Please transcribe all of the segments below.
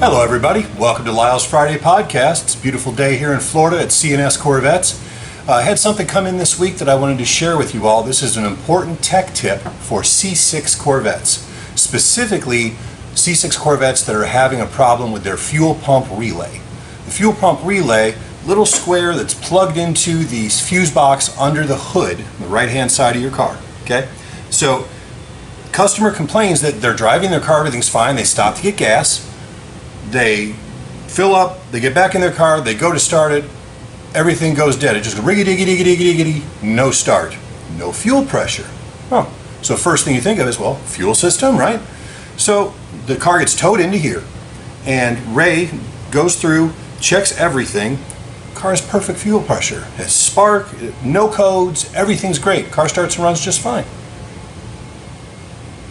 Hello everybody, welcome to Lyle's Friday Podcast. It's a beautiful day here in Florida at C&S Corvettes. I had something come in this week that I wanted to share with you all. This is an important tech tip for C6 Corvettes, specifically C6 Corvettes that are having a problem with their fuel pump relay. The fuel pump relay, little square that's plugged into the fuse box under the hood, the right hand side of your car. Okay, so customer complains that they're driving their car, everything's fine, they stop to get gas, they fill up, they get back in their car, they go to start it, everything goes dead. It just goes riggy-diggy-diggy-diggy-diggy, no start, no fuel pressure. Oh, so first thing you think of is, well, fuel system, right? So the car gets towed into here, and Ray goes through, checks everything. Car has perfect fuel pressure, has spark, no codes, everything's great. Car starts and runs just fine.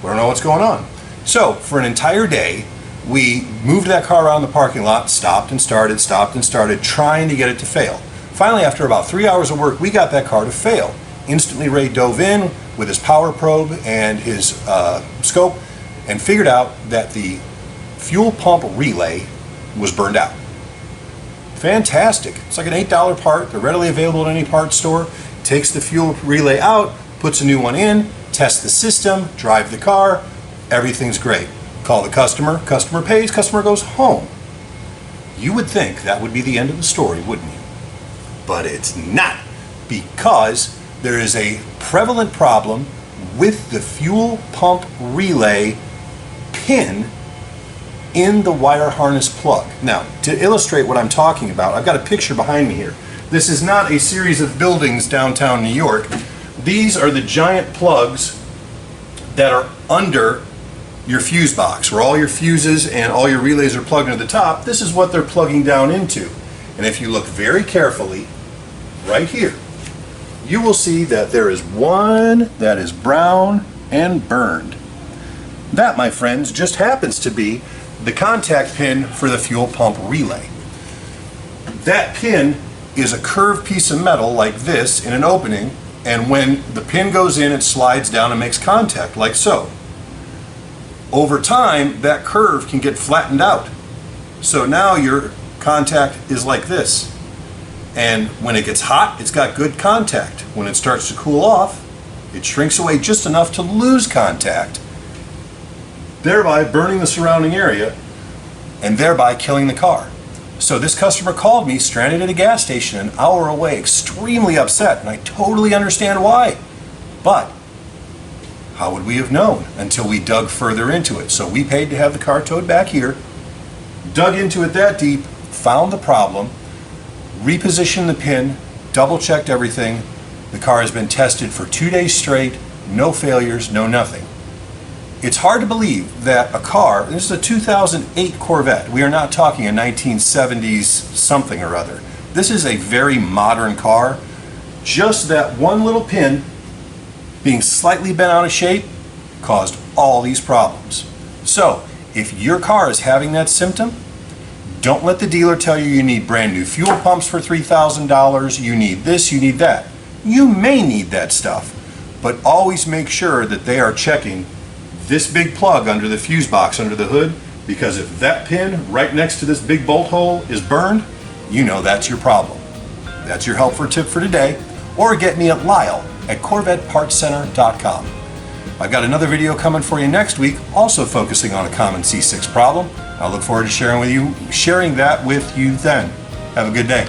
We don't know what's going on. So for an entire day, we moved that car around the parking lot, stopped and started, trying to get it to fail. Finally, after about 3 hours of work, we got that car to fail. Instantly, Ray dove in with his power probe and his scope and figured out that the fuel pump relay was burned out. Fantastic. It's like an $8 part. They're readily available at any parts store. Takes the fuel relay out, puts a new one in, tests the system, drive the car, everything's great. Call the customer pays, customer goes home. You would think that would be the end of the story, wouldn't you? But it's not, because there is a prevalent problem with the fuel pump relay pin in the wire harness plug. Now, to illustrate what I'm talking about, I've got a picture behind me here. This is not a series of buildings downtown New York. These are the giant plugs that are under your fuse box, where all your fuses and all your relays are plugged into the top. This is what they're plugging down into. And if you look very carefully, right here, you will see that there is one that is brown and burned. That, my friends, just happens to be the contact pin for the fuel pump relay. That pin is a curved piece of metal like this in an opening, and when the pin goes in, it slides down and makes contact like so. Over time, that curve can get flattened out. So now your contact is like this. And when it gets hot, it's got good contact. When it starts to cool off, it shrinks away just enough to lose contact, thereby burning the surrounding area and thereby killing the car. So this customer called me, stranded at a gas station an hour away, extremely upset, and I totally understand why. But how would we have known until we dug further into it? So we paid to have the car towed back here, dug into it that deep, found the problem, repositioned the pin, double-checked everything. The car has been tested for 2 days straight, no failures, no nothing. It's hard to believe that a car, this is a 2008 Corvette, we are not talking a 1970s something or other. This is a very modern car. Just that one little pin being slightly bent out of shape caused all these problems. So if your car is having that symptom, don't let the dealer tell you you need brand new fuel pumps for $3,000, you need this, you need that. You may need that stuff, but always make sure that they are checking this big plug under the fuse box under the hood, because if that pin right next to this big bolt hole is burned, you know that's your problem. That's your helpful tip for today. Or get me at Lyle at CorvettePartsCenter.com. I've got another video coming for you next week, also focusing on a common C6 problem. I look forward to sharing that with you then. Have a good day.